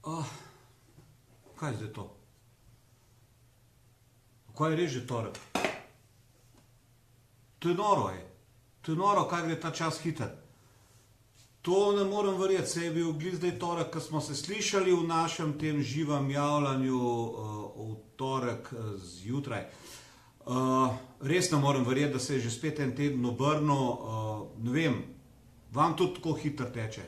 Oh, kaj je zdaj to? Kaj je res že torek? To je noro, je. To je noro, kaj gre ta čas hiter. To ne morem verjeti, se je bil glih zdaj torek, ko smo se slišali v našem tem živem javljanju v torek zjutraj. Res ne morem verjeti, da se je že spet en teden obrnil. Ne vem, vam tudi tako hiter teče.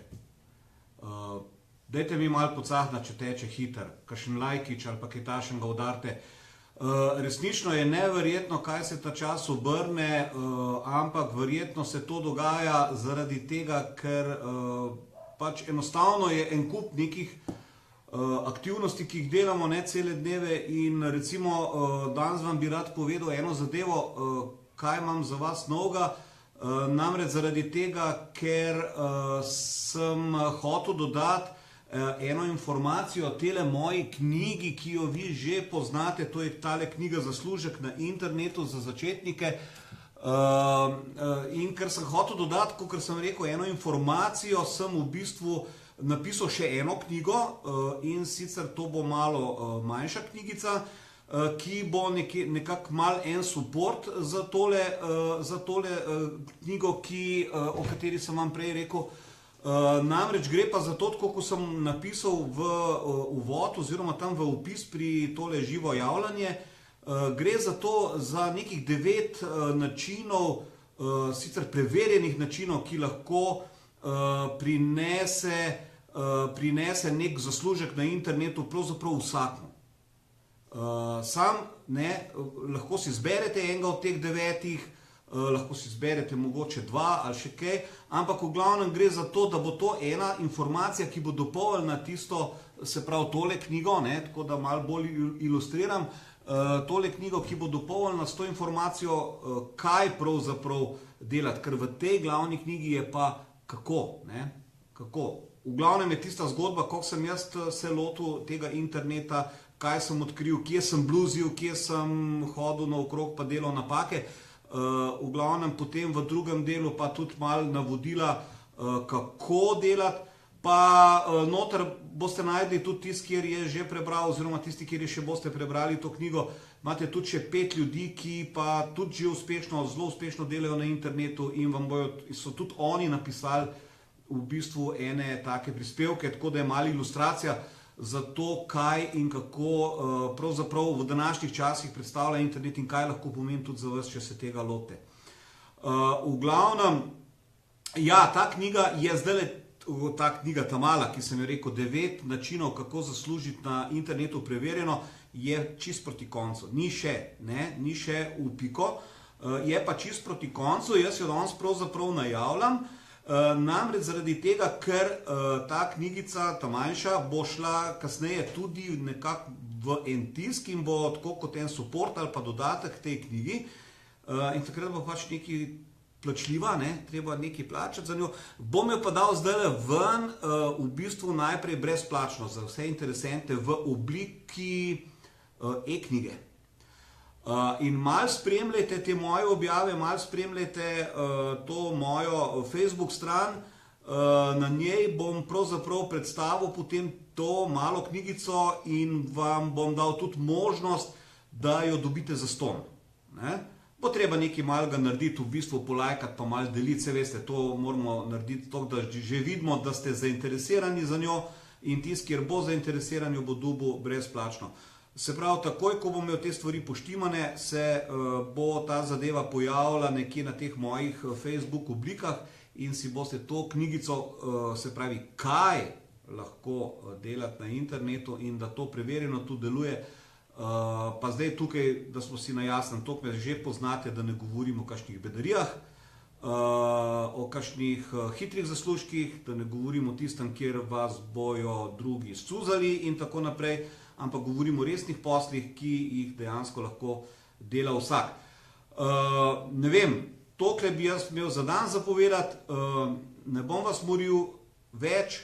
Dajte mi malo pocahnati, če teče hiter, kakšen lajkič ali pa kaj takšnega udarite. Resnično je neverjetno, kaj se ta čas obrne, ampak verjetno se to dogaja zaradi tega, ker pač enostavno je en kup nekih aktivnosti, ki jih delamo ne cele dneve in recimo danes vam bi rad povedal eno zadevo, kaj imam za vas novega, namreč zaradi tega, ker sem hotel dodati eno informacijo o tele moji knjigi, ki jo vi že poznate, to je tale knjiga Zaslužek na internetu za začetnike. In ker sem hotel dodati, kot sem rekel, eno informacijo, sem v bistvu napisal še eno knjigo in sicer to bo malo manjša knjigica, ki bo nekako mal en support za tole knjigo, o kateri sem vam prej rekel. Namreč gre pa za to, tako kot sem napisal v uvod oziroma tam v opis pri tole živo javljanje, gre za to, za nekih 9 načinov, sicer preverjenih načinov, ki lahko prinese nek zaslužek na internetu pravzaprav vsakmu. Sam, lahko si izberete enega od teh 9, lahko si izberete mogoče 2 ali še kaj, ampak v glavnem gre za to, da bo to ena informacija, ki bo dopolnila tisto, se pravi tole knjigo, tako da malo bolj ilustriram, tole knjigo, ki bo dopolnila s to informacijo, kaj pravzaprav delati, ker v tej glavni knjigi je pa kako. V glavnem je tista zgodba, kako sem jaz se lotil tega interneta, kaj sem odkril, kje sem bluzil, kje sem hodil naokrog pa delal napake. V glavnem potem v drugem delu pa tudi malo navodila, kako delati, pa noter boste najdli tudi tisti, kjer je že prebral, oziroma tisti, kjer je še boste prebrali to knjigo, imate tudi še 5 ljudi, ki pa tudi že zelo uspešno delajo na internetu in so tudi oni napisali v bistvu ene take prispevke, tako da je mala ilustracija za to, kaj in kako pravzaprav v današnjih časih predstavlja internet in kaj lahko pomeni tudi za vas, če se tega lotite. V glavnem, ja, ta knjiga je zdaj, ta knjiga ta mala, ki sem jo rekel, 9 načinov, kako zaslužiti na internetu preverjeno, je čist proti koncu. Ni še v piko, je pa čist proti koncu, jaz jo danes pravzaprav najavljam. Namreč zaradi tega, ker ta knjigica, ta manjša, bo šla kasneje tudi nekako v en tisk in bo tako kot en support ali pa dodatek tej knjigi in takrat bo pač nekaj plačljiva, treba nekaj plačati za njo. Bom jo pa dal zdaj ven v bistvu najprej brezplačno za vse interesente v obliki e-knjige. In malo spremljajte te moje objave, malo spremljajte to mojo Facebook stran, na njej bom pravzaprav predstavil potem to malo knjigico in vam bom dal tudi možnost, da jo dobite zastonj. Bo treba nekaj malega narediti, v bistvu polajkati pa malo deliti, se veste, to moramo narediti tako, da že vidimo, da ste zainteresirani za njo in tisti, kjer bo zainteresiran, jo bo dobil brezplačno. Se pravi, takoj, ko bom imel te stvari poštimane, se bo ta zadeva pojavila nekje na teh mojih Facebook oblikah in si boste to knjigico, se pravi, kaj lahko delati na internetu in da to preverjeno tudi deluje. Pa zdaj tukaj, da smo si na jasnem, to me že poznate, da ne govorim o kakšnih bedarijah, o kakšnih hitrih zaslužkih, da ne govorim o tistem, kjer vas bojo drugi scuzali in tako naprej, ampak govorim o resnih poslih, ki jih dejansko lahko dela vsak. Ne vem, tokle bi jaz imel za dan zapovedati, ne bom vas moril več,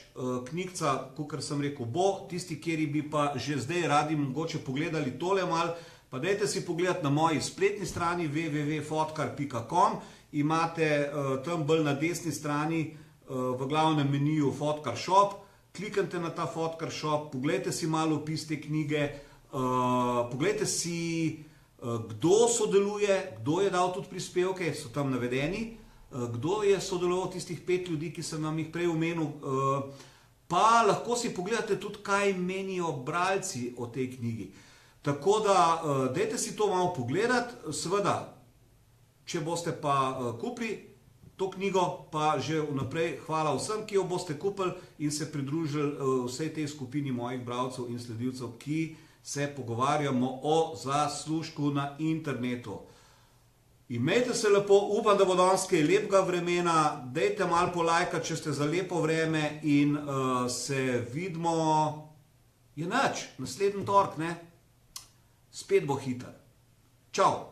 knjigca, kakor sem rekel, bo, tisti, kjeri bi pa že zdaj radi mogoče pogledali tole mal, pa dajte si pogledati na moji spletni strani www.fotkar.com, imate tam bolj na desni strani v glavnem meniju Fotkar Shop, kliknite na ta Fotkar shop, pogledajte si malo opis te knjige, pogledajte si, kdo sodeluje, kdo je dal tudi prispevke, so tam navedeni, kdo je sodeloval, tistih 5 ljudi, ki sem vam jih prej omenil, pa lahko si pogledate tudi, kaj menijo bralci o tej knjigi. Tako da, dajte si to malo pogledati, seveda, če boste pa kupili to knjigo, pa že vnaprej hvala vsem, ki jo boste kupili in se pridružili vsej tej skupini mojih bralcev in sledilcev, ki se pogovarjamo o zaslužku na internetu. Imejte se lepo, upam, da bo danes kaj lepega vremena, dajte malo polajkati, če ste za lepo vreme in se vidimo, je nič, naslednji torek, ne? Spet bo hiter. Čau!